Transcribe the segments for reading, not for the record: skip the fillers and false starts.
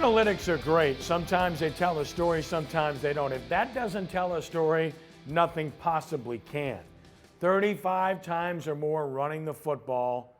Analytics are great. Sometimes they tell a story, sometimes they don't. If that doesn't tell a story, nothing possibly can. 35 times or more running the football,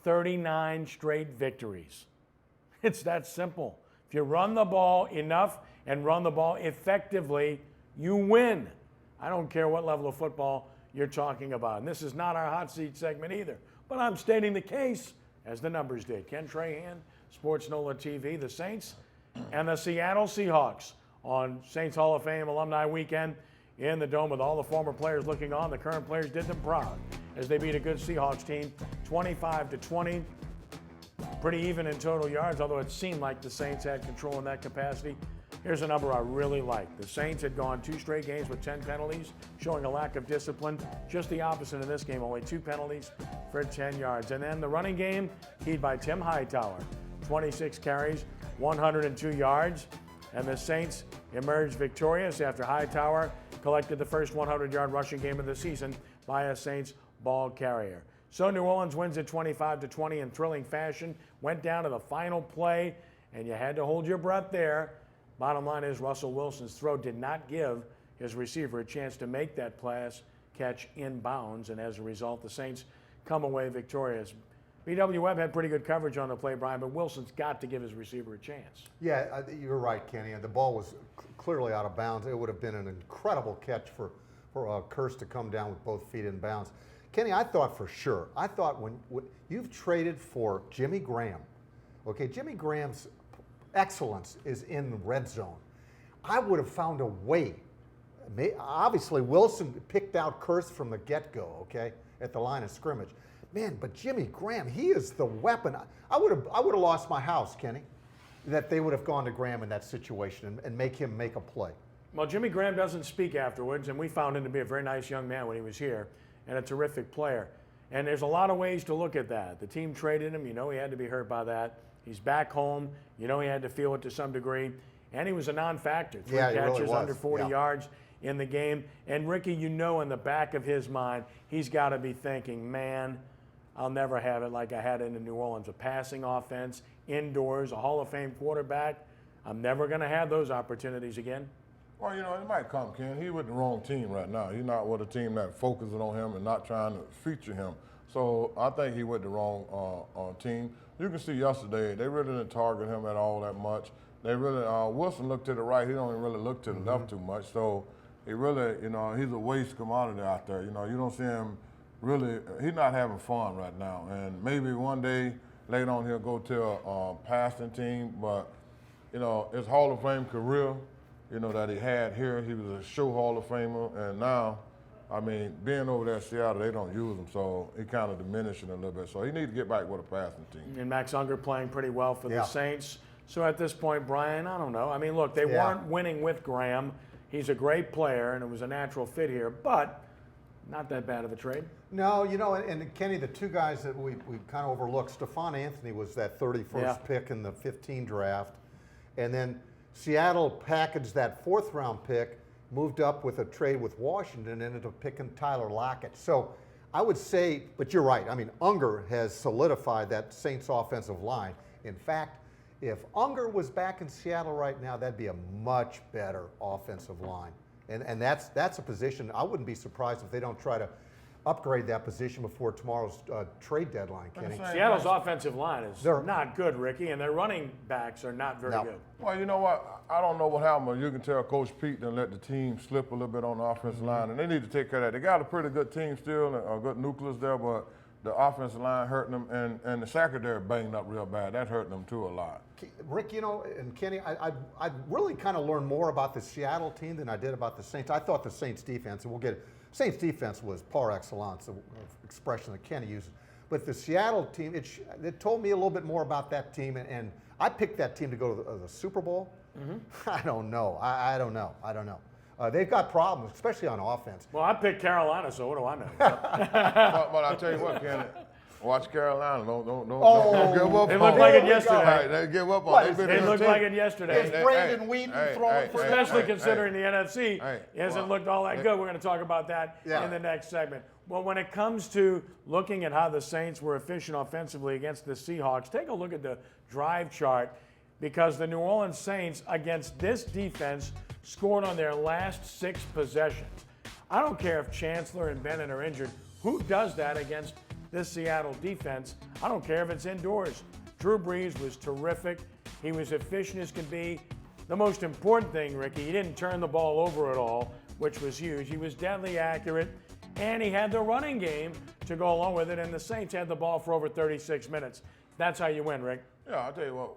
39 straight victories. It's that simple. If you run the ball enough and run the ball effectively, you win. I don't care what level of football you're talking about. And this is not our hot seat segment either. But I'm stating the case as the numbers did. Ken Trahan, sportsNOLAtv, the Saints and the Seattle Seahawks on Saints Hall of Fame Alumni Weekend in the Dome with all the former players looking on. The current players did them proud as they beat a good Seahawks team 25-20. Pretty even in total yards, although it seemed like the Saints had control in that capacity. Here's a number I really like. The Saints had gone 2 straight games with 10 penalties, showing a lack of discipline. Just the opposite in this game, only 2 penalties for 10 yards. And then the running game, keyed by Tim Hightower. 26 carries, 102 yards. And the Saints emerged victorious after Hightower collected the first 100-yard rushing game of the season by a Saints ball carrier. So New Orleans wins it 25-20 in thrilling fashion. Went down to the final play, and you had to hold your breath there. Bottom line is Russell Wilson's throw did not give his receiver a chance to make that pass catch in bounds, and as a result, the Saints come away victorious. B.W. Webb had pretty good coverage on the play, Brian, but Wilson's got to give his receiver a chance. Yeah, you're right, Kenny. The ball was clearly out of bounds. It would have been an incredible catch for Kearse to come down with both feet in bounds. Kenny, I thought for sure. I thought when you've traded for Jimmy Graham, okay, Jimmy Graham's excellence is in the red zone. I would have found a way. Obviously, Wilson picked out Kearse from the get-go, okay, at the line of scrimmage. Man, but Jimmy Graham, he is the weapon. I would have lost my house, Kenny, that they would have gone to Graham in that situation and make him make a play. Well, Jimmy Graham doesn't speak afterwards, and we found him to be a very nice young man when he was here and a terrific player. And there's a lot of ways to look at that. The team traded him. You know he had to be hurt by that. He's back home. You know he had to feel it to some degree. And he was a non-factor. 3 catches, really under 40 yards in the game. And Ricky, you know in the back of his mind, he's got to be thinking, man, I'll never have it like I had it in New Orleans. A passing offense, indoors, a Hall of Fame quarterback. I'm never going to have those opportunities again. Well, you know, it might come, Ken. He's with the wrong team right now. He's not with a team that focuses on him and not trying to feature him. So I think he with the wrong team. You can see yesterday, they really didn't target him at all that much. They really, Wilson looked to the right. He don't even really look to the left too much. So he really, you know, he's a waste commodity out there. You know, you don't see him really, he's not having fun right now. And maybe one day later on he'll go to a passing team. But, you know, his Hall of Fame career, you know, that he had here, he was a show Hall of Famer. And now, I mean, being over there in Seattle, they don't use him, so he kind of diminishing a little bit. So he needs to get back with a passing team. And Max Unger playing pretty well for the Saints. So at this point, Brian, I don't know. I mean, look, they weren't winning with Graham. He's a great player, and it was a natural fit here, but not that bad of a trade. No, you know, and Kenny, the 2 guys that we kind of overlooked, Stephon Anthony was that 31st pick in the 15 draft, and then Seattle packaged that 4th-round pick, moved up with a trade with Washington, and ended up picking Tyler Lockett. So I would say, but you're right. I mean, Unger has solidified that Saints offensive line. In fact, if Unger was back in Seattle right now, that'd be a much better offensive line. And that's a position, I wouldn't be surprised if they don't try to upgrade that position before tomorrow's trade deadline, Kenny. Seattle's offensive line is not good, Ricky, and their running backs are not very good. Well, you know what? I don't know what happened, but you can tell Coach Pete done let the team slip a little bit on the offensive line, and they need to take care of that. They got a pretty good team still, a good nucleus there, but the offensive line hurting them, and the secondary banged up real bad. That's hurting them too a lot. Rick, you know, and Kenny, I really kind of learned more about the Seattle team than I did about the Saints. I thought the Saints defense, and we'll get it, Saints defense was par excellence, the expression that Kenny uses. But the Seattle team, it told me a little bit more about that team, and I picked that team to go to the Super Bowl. I don't know. I don't know. They've got problems, especially on offense. Well, I picked Carolina, so what do I know? but I'll tell you what, Kenny. Watch Carolina. Don't give up. They looked like it yesterday. They give up on it. They looked like it yesterday. It's Brandon Wheaton throwing for especially considering the NFC hasn't looked all that good. We're going to talk about that in the next segment. Well, when it comes to looking at how the Saints were efficient offensively against the Seahawks, take a look at the drive chart. because the New Orleans Saints, against this defense, scored on their last 6 possessions. I don't care if Chancellor and Bennett are injured. Who does that against this Seattle defense? I don't care if it's indoors. Drew Brees was terrific. He was efficient as can be. The most important thing, Ricky, he didn't turn the ball over at all, which was huge. He was deadly accurate, and he had the running game to go along with it, and the Saints had the ball for over 36 minutes. That's how you win, Rick. Yeah, I'll tell you what,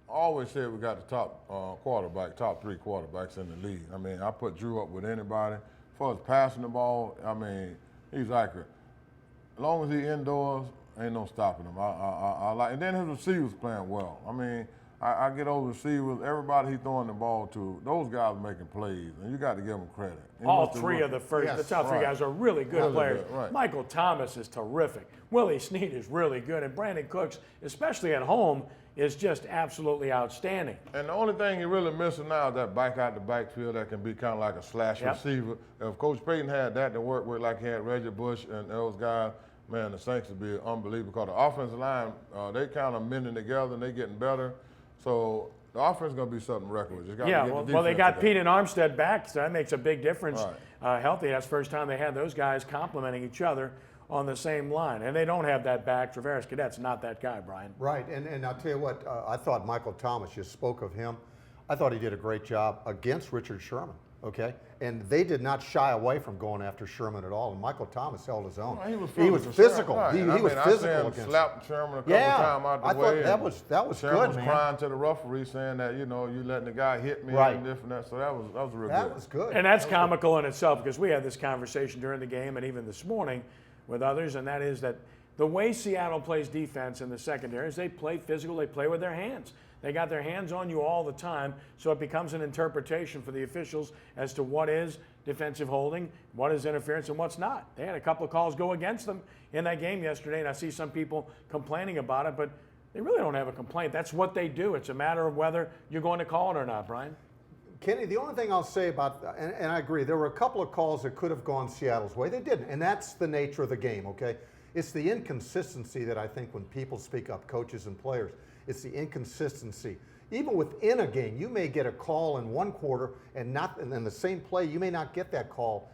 I always said we got the top top 3 quarterbacks in the league. I mean, I put Drew up with anybody. As far as passing the ball, I mean, he's accurate. As long as he's indoors, ain't no stopping him. I like, and then his receivers playing well. I mean, I get those receivers, everybody he's throwing the ball to, those guys are making plays, and you got to give them credit. All 3 of the top 3 guys are really good players. Right. Michael Thomas is terrific. Willie Snead is really good, and Brandon Cooks, especially at home, is just absolutely outstanding. And the only thing you're really missing now is that back out the backfield that can be kind of like a slash receiver. If Coach Payton had that to work with, like he had Reggie Bush and those guys, man, the Saints would be unbelievable. Because the offensive line, they kind of mending together and they getting better. So the offense is going to be something reckless. Well, they got Pete and Armstead back, so that makes a big difference. Right. Healthy, that's the first time they had those guys complimenting each other on the same line. And they don't have that back. Travaris Cadet's not that guy, Brian. Right, and I'll tell you what, I thought Michael Thomas, you spoke of him, I thought he did a great job against Richard Sherman, okay? And they did not shy away from going after Sherman at all, and Michael Thomas held his own. Well, he was physical. Right. He was physical against him. Slapped Sherman a couple times out the way. I thought that was Sherman good, was man. crying to the referee saying that, you letting the guy hit me and different that. So that was real good. That was good. And that's comical in itself, because we had this conversation during the game and even this morning with others, and that is that the way Seattle plays defense in the secondary is they play physical, they play with their hands. They got their hands on you all the time, so it becomes an interpretation for the officials as to what is defensive holding, what is interference, and what's not. They had a couple of calls go against them in that game yesterday, and I see some people complaining about it, but they really don't have a complaint. That's what they do. It's a matter of whether you're going to call it or not, Brian. Kenny, the only thing I'll say about, and I agree, there were a couple of calls that could have gone Seattle's way. They didn't, and that's the nature of the game, okay? It's the inconsistency that I think when people speak up, coaches and players, it's the inconsistency. Even within a game, you may get a call in one quarter and in the same play, you may not get that call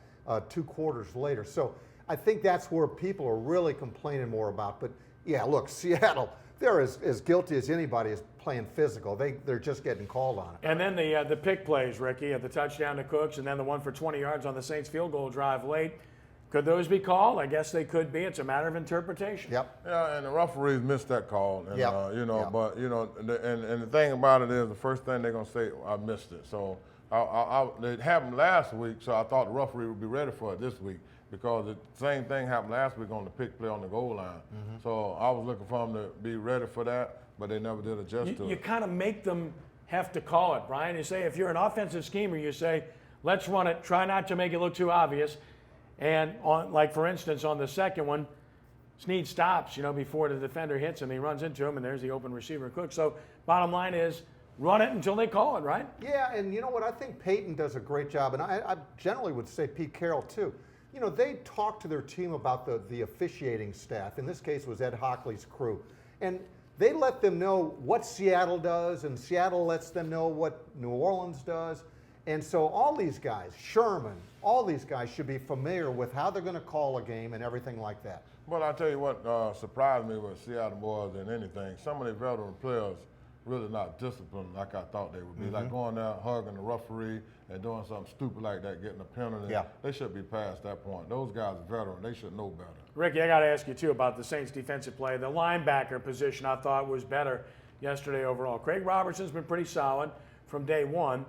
2 quarters later. So I think that's where people are really complaining more about. But yeah, look, Seattle, they're as guilty as anybody is playing physical. They're just getting called on it. And then the pick plays, Ricky, the touchdown to Cooks, and then the one for 20 yards on the Saints field goal drive late. Could those be called? I guess they could be. It's a matter of interpretation. Yep. Yeah, and the referees missed that call. And, But the thing about it is the first thing they're going to say, I missed it. So it happened last week, so I thought the referee would be ready for it this week because the same thing happened last week on the pick play on the goal line. Mm-hmm. So I was looking for them to be ready for that, but they never did adjust to it. You kind of make them have to call it, Brian. You say if you're an offensive schemer, you say, let's run it, try not to make it look too obvious. And for instance, on the second one, Snead stops, before the defender hits him. He runs into him, and there's the open receiver, Cook. So bottom line is, run it until they call it, right? Yeah, and you know what? I think Peyton does a great job, and I generally would say Pete Carroll too. They talk to their team about the officiating staff. In this case, it was Ed Hockley's crew. And they let them know what Seattle does, and Seattle lets them know what New Orleans does. And so all these guys, Sherman, all these guys should be familiar with how they're going to call a game and everything like that. Well, I'll tell you what surprised me with Seattle more than anything. Some of the veteran players really not disciplined like I thought they would be. Mm-hmm. Like going there, hugging the referee and doing something stupid like that, getting a penalty. Yeah. They should be past that point. Those guys are veterans. They should know better. Ricky, I got to ask you, too, about the Saints' defensive play. The linebacker position I thought was better yesterday overall. Craig Robertson's been pretty solid from day one.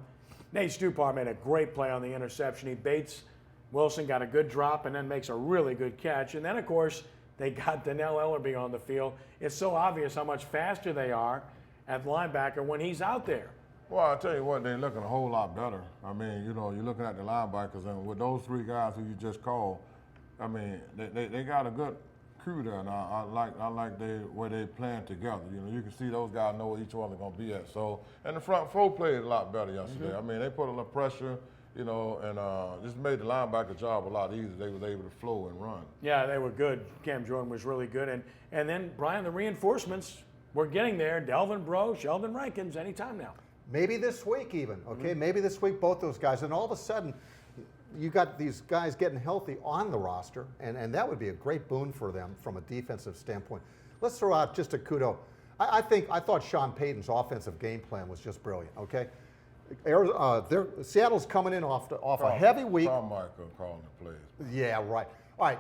Nate Stupar made a great play on the interception. He baits Wilson, got a good drop, and then makes a really good catch. And then, of course, they got Donnell Ellerbe on the field. It's so obvious how much faster they are at linebacker when he's out there. Well, I'll tell you what, they're looking a whole lot better. I mean, you're looking at the linebackers, and with those 3 guys who you just called, I mean, they got a good crew there. And I like where they playing together. You can see those guys know where each one is going to be at. So, and the front 4 played a lot better yesterday. Mm-hmm. I mean, they put a little pressure, and just made the linebacker job a lot easier. They was able to flow and run. Yeah, they were good. Cam Jordan was really good. And then, Brian, the reinforcements we're getting there. Delvin Breaux, Sheldon Rankins, anytime now. Maybe this week even, okay? Maybe this week, both those guys. And all of a sudden, you got these guys getting healthy on the roster, and that would be a great boon for them from a defensive standpoint. Let's throw out just a kudo. I thought Sean Payton's offensive game plan was just brilliant, okay? Seattle's coming in off a heavy week. Carmichael calling the plays. Yeah, right. All right.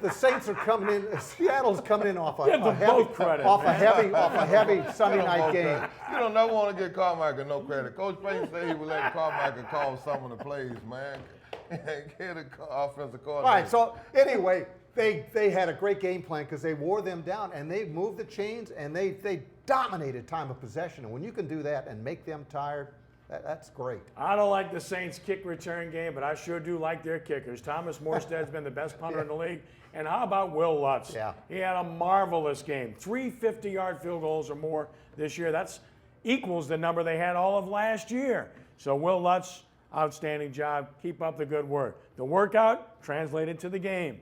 The Saints are coming in. Seattle's coming in off a heavy Sunday night game. You don't never want to get Carmichael no credit. Coach Payton said he would let Carmichael call some of the plays, man. Get an offensive coordinator. All right. So anyway, they had a great game plan because they wore them down and they moved the chains and they dominated time of possession. And when you can do that and make them tired, that's great. I don't like the Saints' kick return game, but I sure do like their kickers. Thomas Morstead's been the best punter in the league. And how about Will Lutz? Yeah. He had a marvelous game. 3 50-yard field goals or more this year. That's equals the number they had all of last year. So Will Lutz, outstanding job. Keep up the good work. The workout translated to the game.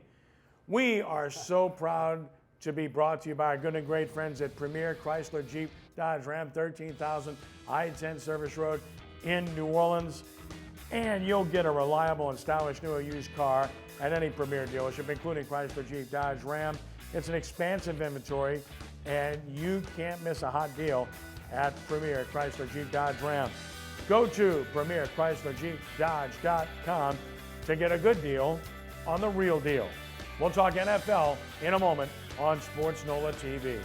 We are so proud to be brought to you by our good and great friends at Premier Chrysler Jeep Dodge Ram, 13,000 I-10 Service Road in New Orleans. And you'll get a reliable and stylish new or used car at any Premier dealership, including Chrysler Jeep Dodge Ram. It's an expansive inventory, and you can't miss a hot deal at Premier Chrysler Jeep Dodge Ram. Go to PremierChryslerJeepDodge.com to get a good deal on the real deal. We'll talk NFL in a moment on Sports NOLA TV.